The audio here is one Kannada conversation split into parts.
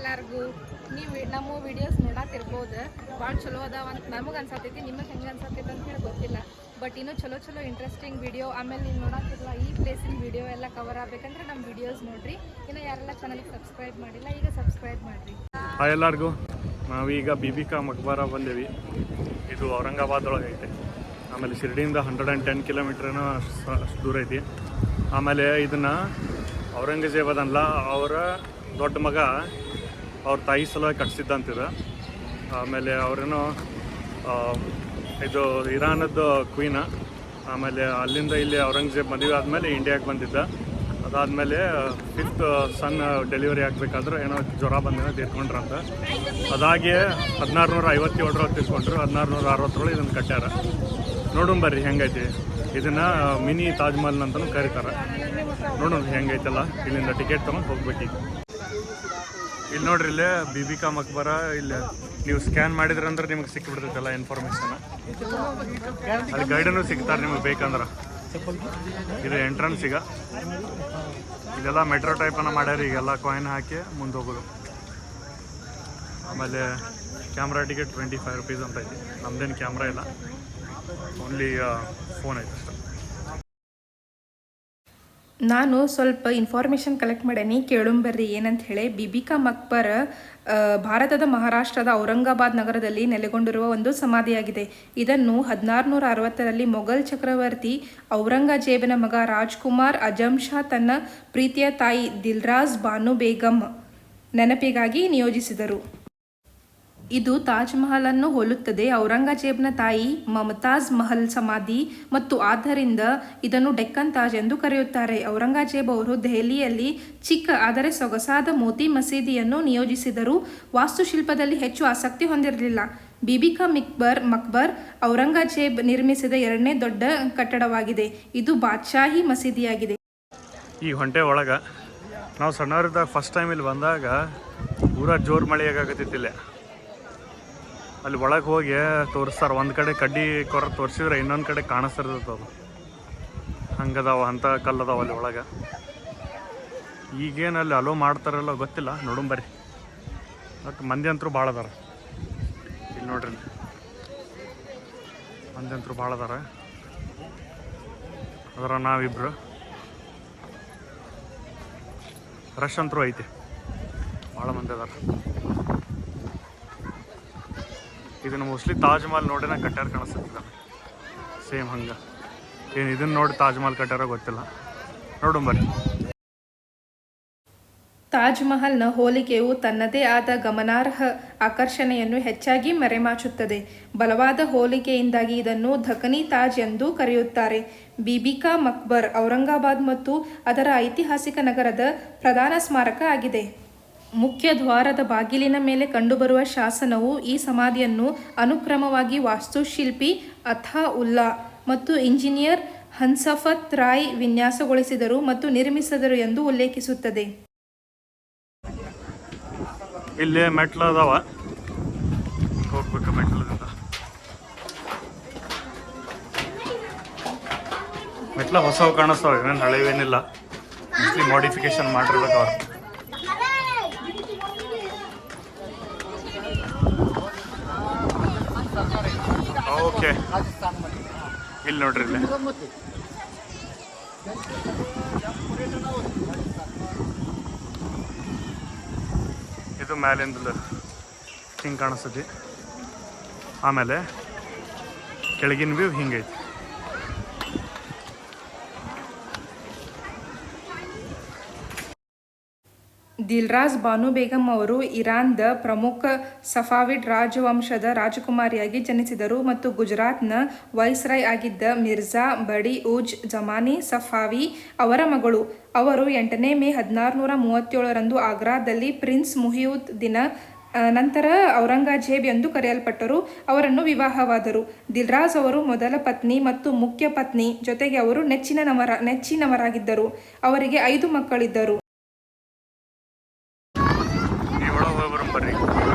ಎಲ್ಲರಿಗೂ. ನೀವು ನಮ್ಮ ವಿಡಿಯೋಸ್ ನೋಡತ್ತಿರ್ಬೋದು, ಭಾಳ ಚಲೋ ಅದಾವ ಅಂತ ನಮಗೆ ಅನ್ಸತ್ತೈತಿ. ನಿಮಗೆ ಹೆಂಗೆ ಅನ್ಸತ್ತೈತಿ ಅಂತ ಹೇಳಿ ಗೊತ್ತಿಲ್ಲ. ಬಟ್ ಇನ್ನೂ ಚಲೋ ಇಂಟ್ರೆಸ್ಟಿಂಗ್ ವಿಡಿಯೋ, ಆಮೇಲೆ ನೀವು ನೋಡತ್ತಿರಲ್ಲ ಈ ಪ್ಲೇಸಿನ ವಿಡಿಯೋ ಎಲ್ಲ ಕವರ್ ಆಗಬೇಕಂದ್ರೆ ನಮ್ಮ ವಿಡಿಯೋಸ್ ನೋಡಿರಿ. ಇನ್ನು ಯಾರೆಲ್ಲ ಚಾನಲ್ಗೆ ಸಬ್ಸ್ಕ್ರೈಬ್ ಮಾಡಿಲ್ಲ, ಈಗ ಸಬ್ಸ್ಕ್ರೈಬ್ ಮಾಡಿರಿ. ಹಾಯ್ ಎಲ್ಲರಿಗೂ, ನಾವೀಗ ಬಿಬಿಕಾ ಮಕ್ಬಾರ ಬಂದೇವಿ. ಇದು ಔರಂಗಾಬಾದ್ ಒಳಗೆ ಐತೆ. ಆಮೇಲೆ ಶಿರ್ಡಿಯಿಂದ 110 ಕಿಲೋಮೀಟ್ರೇನೋ ಅಷ್ಟು ದೂರ ಐತಿ. ಆಮೇಲೆ ಇದನ್ನು ಔರಂಗಜೇಬ್ ಅದನ್ನಲ್ಲ, ಅವರ ದೊಡ್ಡ ಮಗ ಅವ್ರ ತಾಯಿ ಸಲುವಾಗಿ ಕಟ್ಸಿದ್ದಂತಿದೆ. ಆಮೇಲೆ ಅವರೇನೋ ಇದು ಇರಾನದ್ದು ಕ್ವೀನ. ಆಮೇಲೆ ಅಲ್ಲಿಂದ ಇಲ್ಲಿ ಔರಂಗಜೇಬ್ ಮದುವೆ ಆದಮೇಲೆ ಇಂಡಿಯಾಗೆ ಬಂದಿದ್ದ. ಅದಾದಮೇಲೆ 5th ಸನ್ ಡೆಲಿವರಿ ಆಗಬೇಕಾದ್ರೆ ಏನೋ ಜ್ವರ ಬಂದೇನೋ ತೀರ್ಕೊಂಡ್ರಂತ. ಅದಾಗಿ 1657 ತೀರ್ಕೊಂಡ್ರು. 1660 ಇದನ್ನು ಕಟ್ಟ್ಯಾರ. ನೋಡೋಣ ಬರ್ರಿ ಹೆಂಗೈತಿ. ಇದನ್ನು ಮಿನಿ ತಾಜ್ ಮಹಲ್ ಅಂತಲೂ ಕರೀತಾರೆ. ನೋಡೋಣ ಹೆಂಗೈತಲ್ಲ. ಇಲ್ಲಿಂದ ಟಿಕೆಟ್ ತೊಗೊಂಡು ಹೋಗ್ಬೇಕೀಗ. ಇಲ್ಲಿ ನೋಡ್ರಿ, ಇಲ್ಲೇ ಬಿಬಿಕಾ ಮಕ್ಬಾರ. ಇಲ್ಲಿ ನೀವು ಸ್ಕ್ಯಾನ್ ಮಾಡಿದ್ರಂದ್ರೆ ನಿಮಗೆ ಸಿಕ್ಕಿಬಿಡ್ತೈತಲ್ಲ ಇನ್ಫಾರ್ಮೇಷನ್. ಅಲ್ಲಿ ಗೈಡನ್ನು ಸಿಗ್ತಾರೆ ನಿಮಗೆ ಬೇಕಂದ್ರೆ. ಇದು ಎಂಟ್ರೆನ್ಸ್. ಈಗ ಇದೆಲ್ಲ ಮೆಟ್ರೋ ಟೈಪನ್ನು ಮಾಡ್ಯಾರ. ಈಗೆಲ್ಲ ಕಾಯಿನ್ ಹಾಕಿ ಮುಂದೆ ಹೋಗೋದು. ಆಮೇಲೆ ಕ್ಯಾಮ್ರಾ ಟಿಕೆಟ್ 25 ರೂಪೀಸ್ ಅಂತ ಐತಿ. ನಮ್ದೇನು ಕ್ಯಾಮ್ರಾ ಇಲ್ಲ, ಓನ್ಲಿ ಫೋನ್ ಐತೆ ಅಷ್ಟೆ. ನಾನು ಸ್ವಲ್ಪ ಇನ್ಫಾರ್ಮೇಷನ್ ಕಲೆಕ್ಟ್ ಮಾಡೀನಿ, ಕೇಳುಂಬರ್ರಿ ಏನಂತ ಹೇಳಿ. ಬಿಬಿಕಾ ಮಕ್ಬರ್ ಭಾರತದ ಮಹಾರಾಷ್ಟ್ರದ ಔರಂಗಾಬಾದ್ ನಗರದಲ್ಲಿ ನೆಲೆಗೊಂಡಿರುವ ಒಂದು ಸಮಾಧಿಯಾಗಿದೆ. ಇದನ್ನು 1660ರಲ್ಲಿ ಮೊಘಲ್ ಚಕ್ರವರ್ತಿ ಔರಂಗಜೇಬನ ಮಗ ರಾಜ್ಕುಮಾರ್ ಅಜಮ್ ಶಾ ತನ್ನ ಪ್ರೀತಿಯ ತಾಯಿ ದಿಲ್ರಾಜ್ ಬಾನು ಬೇಗಂ ನೆನಪಿಗಾಗಿ ನಿಯೋಜಿಸಿದರು. ಇದು ತಾಜ್ ಮಹಲ್ ಅನ್ನು ಹೋಲುತ್ತದೆ. ಔರಂಗಜೇಬ್ನ ತಾಯಿ ಮಮತಾಜ್ ಮಹಲ್ ಸಮಾಧಿ, ಮತ್ತು ಆದ್ದರಿಂದ ಇದನ್ನು ಡೆಕ್ಕನ್ ತಾಜ್ ಎಂದು ಕರೆಯುತ್ತಾರೆ. ಔರಂಗಜೇಬ್ ಅವರು ದೆಹಲಿಯಲ್ಲಿ ಚಿಕ್ಕ ಆದರೆ ಸೊಗಸಾದ ಮೋತಿ ಮಸೀದಿಯನ್ನು ನಿಯೋಜಿಸಿದರು. ವಾಸ್ತುಶಿಲ್ಪದಲ್ಲಿ ಹೆಚ್ಚು ಆಸಕ್ತಿ ಹೊಂದಿರಲಿಲ್ಲ. ಬಿಬಿಕಾ ಮಕ್ಬರ್ ಔರಂಗಜೇಬ್ ನಿರ್ಮಿಸಿದ 2ನೇ ದೊಡ್ಡ ಕಟ್ಟಡವಾಗಿದೆ. ಇದು ಬಾದ್ಶಾಹಿ ಮಸೀದಿಯಾಗಿದೆ. ಈ ಹೊಂಟೆ ಒಳಗೆ ನಾವು ಸಣ್ಣವರಿದ್ದಾಗ ಫಸ್ಟ್ ಟೈಮ್ ಇಲ್ಲಿ ಬಂದಾಗ ಪೂರಾ ಜೋರು ಮಳೆ ಆಗಾಕತ್ತಿತ್ತಿಲ್ಲ. ಅಲ್ಲಿ ಒಳಗೆ ಹೋಗಿ ತೋರಿಸ್ತಾರೆ. ಒಂದು ಕಡೆ ಕಡ್ಡಿ ಕೊರ ತೋರಿಸಿದ್ರೆ ಇನ್ನೊಂದು ಕಡೆ ಕಾಣಿಸ್ತಿರ್ತದೆ. ಅದು ಹಂಗದಾವ, ಅಂಥ ಕಲ್ಲದಾವ ಅಲ್ಲಿ ಒಳಗೆ. ಈಗೇನು ಅಲ್ಲಿ ಅಲೋ ಮಾಡ್ತಾರಲ್ಲ ಗೊತ್ತಿಲ್ಲ, ನೋಡುಂಬರ್ರಿ. ಬಟ್ ಮಂದಿ ಅಂತರೂ ಭಾಳ ಅದಾರ ಇಲ್ಲಿ. ನೋಡ್ರಿ, ಮಂದಿ ಅಂತರೂ ಭಾಳ ಅದಾರ. ಅದರ ನಾವಿಬ್ರು ರಶ್ ಅಂತರೂ ಐತಿ, ಭಾಳ ಮಂದಿ ಅದಾರ. ಇದನ್ನು ಮೋಸ್ಟ್ಲಿ ತಾಜ್ ಮಹಲ್ ನೋಡಿನ ಕಟ್ಟ್ಯಾರ ಕಾಣಿಸ್ತದ. ಸೇಮ್ ಹಂಗೆ ಏನು ಇದನ್ನು ನೋಡಿ ತಾಜ್ ಮಹಲ್ ಕಟ್ಟ್ಯಾರ ಗೊತ್ತಿಲ್ಲ. ನೋಡು ಬರ್ರಿ. ತಾಜ್ ಮಹಲ್ನ ಹೋಲಿಕೆಯು ತನ್ನದೇ ಆದ ಗಮನಾರ್ಹ ಆಕರ್ಷಣೆಯನ್ನು ಹೆಚ್ಚಾಗಿ ಮರೆಮಾಚುತ್ತದೆ. ಬಲವಾದ ಹೋಲಿಕೆಯಿಂದಾಗಿ ಇದನ್ನು ದಖನಿ ತಾಜ್ ಎಂದು ಕರೆಯುತ್ತಾರೆ. ಬಿಬಿಕಾ ಮಕ್ಬರ್ ಔರಂಗಾಬಾದ್ ಮತ್ತು ಅದರ ಐತಿಹಾಸಿಕ ನಗರದ ಪ್ರಧಾನ ಸ್ಮಾರಕ ಆಗಿದೆ. ಮುಖ್ಯ ದ್ವಾರದ ಬಾಗಿಲಿನ ಮೇಲೆ ಕಂಡುಬರುವ ಶಾಸನವು ಈ ಸಮಾಧಿಯನ್ನು ಅನುಕ್ರಮವಾಗಿ ವಾಸ್ತುಶಿಲ್ಪಿ ಅಥಾ ಉಲ್ಲಾ ಮತ್ತು ಇಂಜಿನಿಯರ್ ಹನ್ಸಫತ್ ರಾಯ್ ವಿನ್ಯಾಸಗೊಳಿಸಿದರು ಮತ್ತು ನಿರ್ಮಿಸಿದರು ಎಂದು ಉಲ್ಲೇಖಿಸುತ್ತದೆ. ಇಲ್ಲಿ ಮೆಟ್ಲು ಅದಾವ, ಹೋಗ್ಬೇಕು ಮೆಟ್ಲದಿಂದ. ಮೆಟ್ಲ ಹೊಸವು ಕಾಣಿಸ್ತಾವ, ಇವೇನು ಹಳೆವೇನಿಲ್ಲ. ಮೋಸ್ಟ್ಲಿ ಮಾಡಿಫಿಕೇಶನ್ ಮಾಡಿರ್ಬೇಕು ಅವ್ರು. ಓಕೆ, ಇಲ್ಲಿ ನೋಡ್ರಿ, ಇಲ್ಲಿ ಇದು ಮ್ಯಾಲಿಂದ ಹಿಂಗೆ ಕಾಣಿಸ್ತೈತಿ. ಆಮೇಲೆ ಕೆಳಗಿನ ವ್ಯೂ ಹಿಂಗೈತಿ. ದಿಲ್ರಾಜ್ ಬಾನು ಬೇಗಂ ಅವರು ಇರಾನ್ದ ಪ್ರಮುಖ ಸಫಾವಿಡ್ ರಾಜವಂಶದ ರಾಜಕುಮಾರಿಯಾಗಿ ಜನಿಸಿದರು ಮತ್ತು ಗುಜರಾತ್ನ ವೈಸ್ರಾಯ್ ಆಗಿದ್ದ ಮಿರ್ಜಾ ಬಡಿ ಉಜ್ ಜಮಾನಿ ಸಫಾವಿ ಅವರ ಮಗಳು. ಅವರು 8ನೇ ಮೇ 1637ರಂದು ಆಗ್ರಾದಲ್ಲಿ ಪ್ರಿನ್ಸ್ ಮುಹಿಯುದ್ದೀನ್ ನಂತರ ಔರಂಗಜೇಬ್ ಎಂದು ಕರೆಯಲ್ಪಟ್ಟರು ಅವರನ್ನು ವಿವಾಹವಾದರು. ದಿಲ್ರಾಜ್ ಅವರು ಮೊದಲ ಪತ್ನಿ ಮತ್ತು ಮುಖ್ಯ ಪತ್ನಿ, ಜೊತೆಗೆ ಅವರು ನೆಚ್ಚಿನವರಾಗಿದ್ದರು. ಅವರಿಗೆ 5 ಮಕ್ಕಳಿದ್ದರು.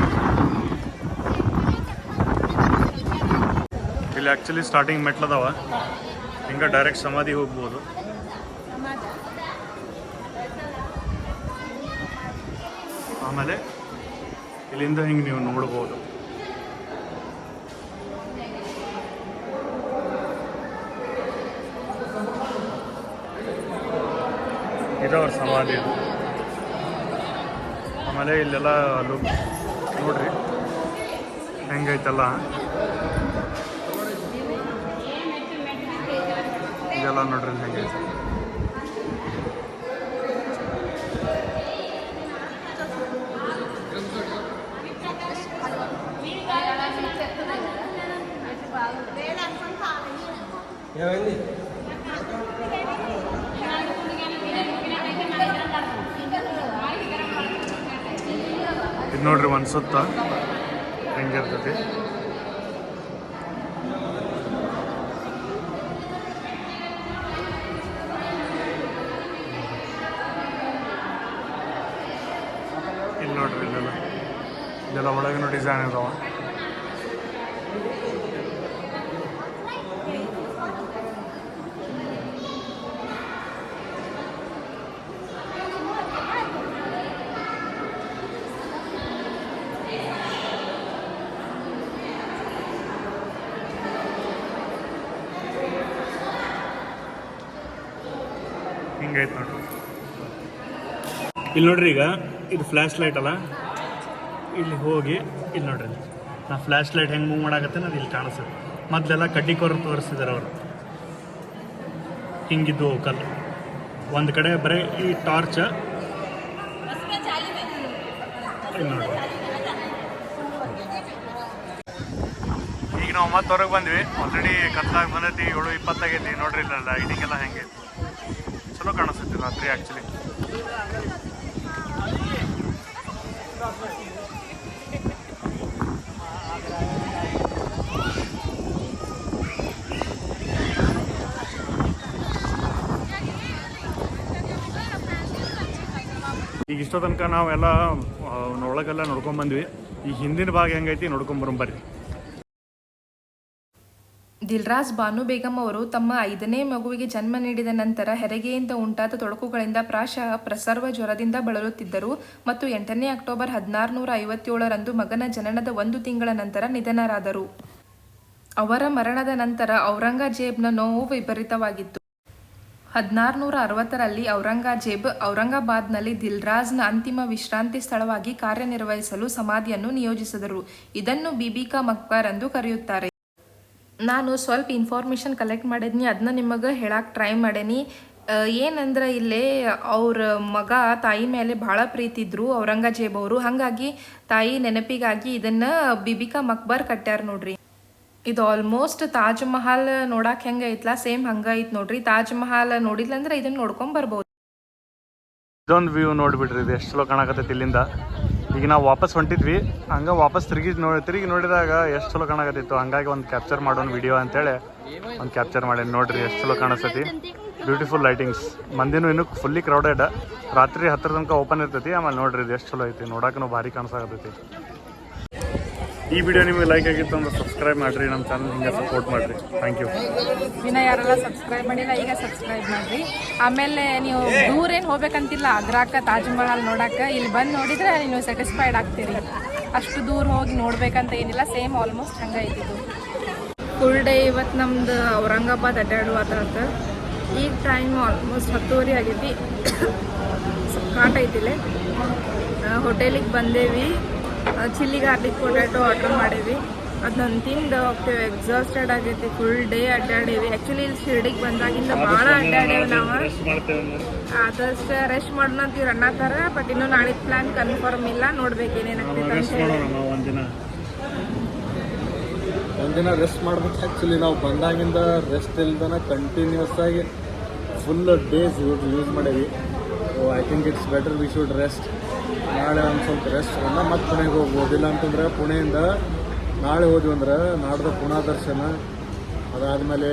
ಇಲ್ಲಿ ಆ್ಯಕ್ಚುಲಿ ಸ್ಟಾರ್ಟಿಂಗ್ ಮೆಟ್ಲದಾವ, ಹಿಂಗೆ ಡೈರೆಕ್ಟ್ ಸಮಾಧಿ ಹೋಗ್ಬೋದು. ಆಮೇಲೆ ಇಲ್ಲಿಂದ ಹಿಂಗೆ ನೀವು ನೋಡ್ಬೋದು. ಇದು ಅವ್ರ ಸಮಾಧಿ. ಆಮೇಲೆ ಇಲ್ಲೆಲ್ಲ ಲುಕ್ ನೋಡ್ರಿ ಹೆಂಗೈತಲ್ಲ, ಇದೆಲ್ಲ ನೋಡ್ರಿ ಹೆಂಗೈತೆ. ಇದು ನೋಡ್ರಿ ಒಂದು ಸುತ್ತ ಹೆಂಗಿರ್ತೈತಿ. ಇಲ್ಲಿ ನೋಡ್ರಿ ಇದೆಲ್ಲ ಒಳಗಿನ ಡಿಸೈನ್ ಇದಾವ. ಹಿಂಗೈತೆ ನೋಡ್ರಿ. ಇಲ್ಲಿ ನೋಡ್ರಿ, ಈಗ ಇದು ಫ್ಲ್ಯಾಶ್ ಲೈಟ್ ಅಲ್ಲ, ಇಲ್ಲಿ ಹೋಗಿ ಇಲ್ಲಿ ನೋಡ್ರಿ, ನಾ ಫ್ಲ್ಯಾಶ್ ಲೈಟ್ ಹೆಂಗೆ ಮೂವ್ ಮಾಡಾಕತ್ತೆ ಅದು ಇಲ್ಲಿ ಕಾಣಿಸ್ತದೆ. ಮೊದಲೆಲ್ಲ ಕಡ್ಡಿ ಕೊರ ತೋರಿಸ್ತಿದ್ದಾರೆ ಅವರು, ಹಿಂಗಿದ್ದು ಕಲ್ಲು ಒಂದು ಕಡೆ ಬರೀ ಈ ಟಾರ್ಚ್. ನೋಡಿ, ಈಗ ನಾವು 9:00 ಬಂದ್ವಿ. ಆಲ್ರೆಡಿ ಕತ್ಲಾಗಿ ಬಂದೈತಿ, 7:20 ಆಗೈತಿ. ನೋಡ್ರಿ ಇಲ್ಲ ಲೈಟಿಂಗೆಲ್ಲ ಹೆಂಗೆ ಚಲೋ ಕಾಣಿಸ್ತೈತಿ ರಾತ್ರಿ ಆ್ಯಕ್ಚುಲಿ. ಈಗ ಇಷ್ಟೋ ತನಕ ನಾವೆಲ್ಲ ಒಳಗೆಲ್ಲ ನೋಡ್ಕೊಂಡ್ಬಂದ್ವಿ. ಈ ಹಿಂದಿನ ಭಾಗ ಹೆಂಗೈತಿ ನೋಡ್ಕೊಂಬರ್ರಿ. ದಿಲ್ರಾಜ್ ಬಾನು ಬೇಗಂ ಅವರು ತಮ್ಮ 5ನೇ ಮಗುವಿಗೆ ಜನ್ಮ ನೀಡಿದ ನಂತರ ಹೆರಿಗೆಯಿಂದ ಉಂಟಾದ ತೊಡಕುಗಳಿಂದ ಪ್ರಾಯಶಃ ಪ್ರಸರ್ವ ಜ್ವರದಿಂದ ಬಳಲುತ್ತಿದ್ದರು ಮತ್ತು 8ನೇ ಅಕ್ಟೋಬರ್ 1657ರಂದು ಮಗನ ಜನನದ 1 ತಿಂಗಳ ನಂತರ ನಿಧನರಾದರು. ಅವರ ಮರಣದ ನಂತರ ಔರಂಗಜೇಬ್ನ ನೋವು ವಿಪರೀತವಾಗಿತ್ತು. 1660ರಲ್ಲಿ ಔರಂಗಜೇಬ್ ಔರಂಗಾಬಾದ್ನಲ್ಲಿ ದಿಲ್ರಾಜ್ನ ಅಂತಿಮ ವಿಶ್ರಾಂತಿ ಸ್ಥಳವಾಗಿ ಕಾರ್ಯನಿರ್ವಹಿಸಲು ಸಮಾಧಿಯನ್ನು ನಿಯೋಜಿಸಿದರು. ಇದನ್ನು ಬೀಬಿ ಕಾ ಮಕ್ಬರ್ ಎಂದು ಕರೆಯುತ್ತಾರೆ. ನಾನು ಸ್ವಲ್ಪ ಇನ್ಫಾರ್ಮೇಷನ್ ಕಲೆಕ್ಟ್ ಮಾಡಿದ್ನಿ, ಅದನ್ನ ನಿಮಗೆ ಹೇಳಕ್ಕೆ ಟ್ರೈ ಮಾಡೇನಿ. ಏನಂದ್ರೆ ಇಲ್ಲೇ ಅವ್ರ ಮಗ ತಾಯಿ ಮೇಲೆ ಭಾಳ ಪ್ರೀತಿ ಇದ್ರು ಔರಂಗಜೇಬ್ ಅವರು. ಹಾಗಾಗಿ ತಾಯಿ ನೆನಪಿಗಾಗಿ ಇದನ್ನು ಬೀಬಿ ಕಾ ಮಕ್ಬರ್ ಕಟ್ಟ್ಯಾರ ನೋಡ್ರಿ. ಇದು ಆಲ್ಮೋಸ್ಟ್ ತಾಜ್ ಮಹಲ್ ನೋಡಕ್ಕೆ ಹೆಂಗೆ ಐತ್ಲಾ ಸೇಮ್ ಹಂಗೆ ಐತ್ ನೋಡ್ರಿ. ತಾಜ್ ಮಹಲ್ ನೋಡಿಲ್ಲ ಅಂದ್ರೆ ಇದನ್ನ ನೋಡ್ಕೊಂಡ್ ಬರ್ಬೋದು. ಇದೊಂದು ವ್ಯೂ ನೋಡಿಬಿಡ್ರಿ, ಇದು ಎಷ್ಟು ಚಲೋ ಕಾಣಕತ್ತೈತಿ ಇಲ್ಲಿಂದ. ಈಗ ನಾವು ವಾಪಸ್ ಹೊಂಟಿದ್ವಿ, ಹಂಗೆ ವಾಪಸ್ ತಿರುಗಿ ನೋಡಿದಾಗ ಎಷ್ಟು ಚಲೋ ಕಾಣಕತ್ತಿತ್ತು. ಹಂಗಾಗಿ ಒಂದು ಕ್ಯಾಪ್ಚರ್ ಮಾಡೋಣ ವಿಡಿಯೋ ಅಂತೇಳಿ ಒಂದು ಕ್ಯಾಪ್ಚರ್ ಮಾಡಿ ನೋಡ್ರಿ ಎಷ್ಟು ಚಲೋ ಕಾಣಿಸ್ತೈತಿ. Beautiful lightings. ಮಂದಿನೂ ಇನ್ನೂ ಫುಲ್ಲಿ ಕ್ರೌಡೆಡ್. ರಾತ್ರಿ 10 ತನಕ ಓಪನ್ ಇರ್ತೈತಿ. ಆಮೇಲೆ ನೋಡ್ರಿ ಇದು ಎಷ್ಟು ಚಲೋ ಐತಿ, ನೋಡಕ್ಕೂ ಭಾರಿ ಕಾಣಿಸಾಕತ್ತೈತಿ. ಈ ವಿಡಿಯೋ ನಿಮಗೆ ಲೈಕ್ ಆಗಿತ್ತು ಅಂದ್ರೆ ಸಬ್ಸ್ಕ್ರೈಬ್ ಮಾಡಿರಿ, ನಮ್ಮ ಚಾನಲ್ ಹಿಂಗೆ ಸಪೋರ್ಟ್ ಮಾಡಿರಿ. Thank you. ಇನ್ನು ಯಾರೆಲ್ಲ ಸಬ್ಸ್ಕ್ರೈಬ್ ಮಾಡಿಲ್ಲ ಈಗ ಸಬ್ಸ್ಕ್ರೈಬ್ ಮಾಡಿರಿ. ಆಮೇಲೆ ನೀವು ದೂರ ಏನು ಹೋಗ್ಬೇಕಂತಿಲ್ಲ, ಆಗ್ರಾಕ ತಾಜ್ ಮಹಲ್ ನೋಡಕ್ಕೆ ಇಲ್ಲಿ ಬಂದು ನೋಡಿದ್ರೆ ನೀವು ಸ್ಯಾಟಿಸ್ಫೈಡ್ ಆಗ್ತೀರಿ. ಅಷ್ಟು ದೂರ ಹೋಗಿ ನೋಡ್ಬೇಕಂತ ಏನಿಲ್ಲ, ಸೇಮ್ ಆಲ್ಮೋಸ್ಟ್ ಹಂಗೆ ಐತಿದ್ದು. ಫುಲ್ ಡೇ ಇವತ್ತು ನಮ್ದು ಔರಂಗಾಬಾದ್ ಅಡ್ಡಾಡುವಾತ. ಈಗ ಟೈಮ್ ಆಲ್ಮೋಸ್ಟ್ 10:30 ಆಗೈತಿ. ಕಾಟ ಐತಿಲ್ಲ, ಹೋಟೆಲಿಗೆ ಬಂದೇವಿ. ಚಿಲ್ಲಿ ಗಾರ್ಲಿಕ್ ಪೊಟ್ಯಾಟೊ ಆರ್ಡ್ರ್ ಮಾಡೇವಿ. ಅದನ್ನ ತಿಂದು ಹೋಗ್ತೇವೆ. ಎಕ್ಸಾಸ್ಟೆಡ್ ಆಗೈತಿ, ಫುಲ್ ಡೇ ಅಡ್ಡಾಡೇವಿ. ಆ್ಯಕ್ಚುಲಿ ಇಲ್ಲಿ ಶಿರ್ಡಿಗೆ ಬಂದಾಗಿಂದ ಭಾಳ ಅಡ್ಡಾಡೇವಿ ನಾವು. ಆದಷ್ಟು ರೆಸ್ಟ್ ಮಾಡೋಣ ಅಂತೀವಿ ಅನ್ನತ್ತಾರ. ಬಟ್ ಇನ್ನೂ ನಾಳಿದ್ದು ಪ್ಲ್ಯಾನ್ ಕನ್ಫರ್ಮ್ ಇಲ್ಲ, ನೋಡ್ಬೇಕು ಏನೇನಾಗ್ತೈತೆ ಅಂತ ಹೇಳಿ. ಒಂದಿನ ರೆಸ್ಟ್ ಮಾಡ್ಬೇಕು. ಆ್ಯಕ್ಚುಲಿ ನಾವು ಬಂದಾಗಿಂದ ರೆಸ್ಟ್ ಇಲ್ದನ ಕಂಟಿನ್ಯೂಸ್ ಆಗಿ ಫುಲ್ ಡೇಸ್ ಯೂಸ್ ಮಾಡೇವಿ. I think it's better we should rest. ನಾಳೆ ಒಂದು ಸ್ವಲ್ಪ ರೆಸ್ಟ್ ಬಂದ ಮತ್ತೆ ಪುಣೆಗೆ ಹೋಗ್ಬೋದು. ಇಲ್ಲ ಅಂತಂದ್ರೆ ಪುಣೆಯಿಂದ ನಾಳೆ ಹೋದ್ವಿ ಅಂದ್ರೆ ನಾಡ್ದು ಪುಣೆ ದರ್ಶನ, ಅದಾದಮೇಲೆ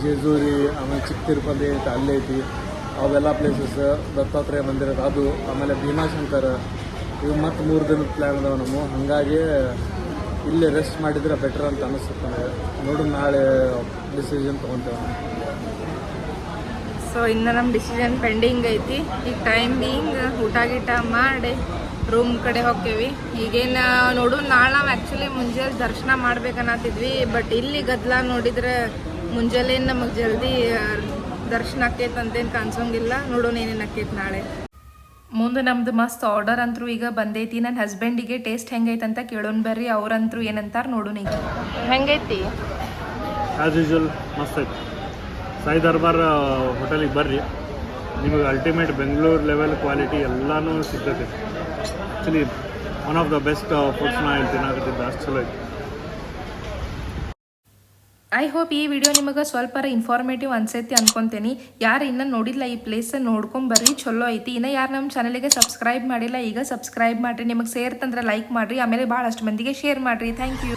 ಜೇಜೂರಿ, ಆಮೇಲೆ ಚಿಕ್ಕ ತಿರುಪತಿ ಐತೆ ಅಲ್ಲೇ ಐತಿ. ಅವೆಲ್ಲ ಪ್ಲೇಸಸ್, ದತ್ತಾತ್ರೇಯ ಮಂದಿರ ಅದು, ಆಮೇಲೆ ಭೀಮಾಶಂಕರ, ಇವು ಮತ್ತು 3 ದಿನದ ಪ್ಲ್ಯಾನ್ ಅದಾವೆ ನಮ್ಮ. ಹಾಗಾಗಿ ಇಲ್ಲೇ ರೆಸ್ಟ್ ಮಾಡಿದ್ರೆ ಬೆಟರ್ ಅಂತ ಅನಿಸುತ್ತೆ ನನಗೆ. ನೋಡು ನಾಳೆ ಡಿಸಿಷನ್ ತೊಗೊತೇವೆ. ಸೊ ಇನ್ನು ನಮ್ಮ ಡಿಸಿಷನ್ ಪೆಂಡಿಂಗ್ ಐತಿ. ಈಗ ಟೈಮ್ ಬೀಯಿಂಗ್ ಊಟ ಗೀಟ ಮಾಡಿ ರೂಮ್ ಕಡೆ ಹೋಗ್ತೇವಿ ಈಗೇನು ನೋಡು ನಾಳೆ ನಾವು ಆ್ಯಕ್ಚುಲಿ ಮುಂಜಾನೆ ದರ್ಶನ ಮಾಡ್ಬೇಕನ್ನತ್ತಿದ್ವಿ ಬಟ್ ಇಲ್ಲಿ ಗದ್ದಲ ನೋಡಿದ್ರೆ ಮುಂಜಾನೆ ನಮಗೆ ಜಲ್ದಿ ದರ್ಶನ ಆಕೈತೆ ಅಂತೇನು ಕಾಣಿಸೋಂಗಿಲ್ಲ ನೋಡೋಣ ಏನೇನು ಆಕೈತೆ ನಾಳೆ. ಮುಂದೆ ನಮ್ದು ಮಸ್ತ್ ಆರ್ಡರ್ ಅಂತೂ ಈಗ ಬಂದೈತಿ. ನನ್ನ ಹಸ್ಬೆಂಡಿಗೆ ಟೇಸ್ಟ್ ಹೆಂಗೈತೆ ಅಂತ ಕೇಳೋಣ ಬರ್ರಿ, ಅವ್ರಂತರೂ ಏನಂತಾರೆ ನೋಡೋಣ. ಈಗ ಹೆಂಗೈತಿ? ಆ್ಯಸ್ ಯೂಶ್ವಲ್ ಮಸ್ತ್ ಐತಿ. ಸಾಯಿ ದರ್ಬಾರ್ ಹೋಟೆಲಿಗೆ ಬರ್ರಿ, ನಿಮಗೆ ಅಲ್ಟಿಮೇಟ್ ಬೆಂಗಳೂರು ಲೆವೆಲ್ ಕ್ವಾಲಿಟಿ ಎಲ್ಲನೂ ಸಿಗ್ತೈತಿ. Actually one of the best ಫುಡ್ಸ್ನ ಇಲ್ಲಿ ತಿನ್ನಾಕತ್ತಿದ್ದ, ಅಷ್ಟು ಚಲೋ ಐತಿ. ಐ ಹೋಪ್ ಈ ವಿಡಿಯೋ ನಿಮಗೆ ಸ್ವಲ್ಪ ಇನ್ಫಾರ್ಮೇಟಿವ್ ಅನ್ಸೈತಿ ಅನ್ಕೊತೀನಿ. ಯಾರು ಇನ್ನೂ ನೋಡಿಲ್ಲ ಈ ಪ್ಲೇಸ್ ನೋಡ್ಕೊಂಬರ್ರಿ, ಚಲೋ ಐತಿ. ಇನ್ನು ಯಾರು ನಮ್ಮ ಚಾನಲಿಗೆ ಸಬ್ಸ್ಕ್ರೈಬ್ ಮಾಡಿಲ್ಲ ಈಗ ಸಬ್ಸ್ಕ್ರೈಬ್ ಮಾಡಿರಿ. ನಿಮಗೆ ಸೇರ್ತಂದ್ರೆ ಲೈಕ್ ಮಾಡಿರಿ, ಆಮೇಲೆ ಭಾಳಷ್ಟು ಮಂದಿಗೆ ಶೇರ್ ಮಾಡಿರಿ. Thank you.